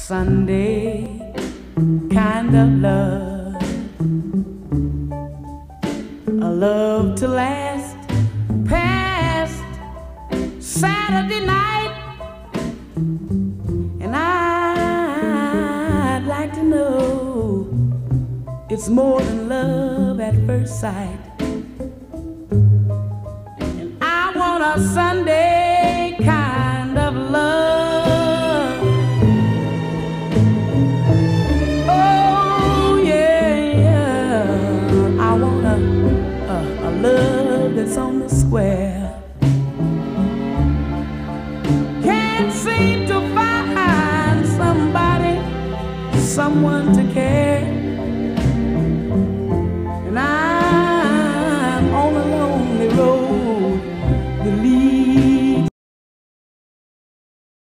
Sunday kind of love, a love to last past Saturday night. And I'd like to know it's more than love at first sight. And I want a Sunday kind of love. Oh yeah, yeah. I want a love that's on the square. Can't seem to find somebody, someone to care.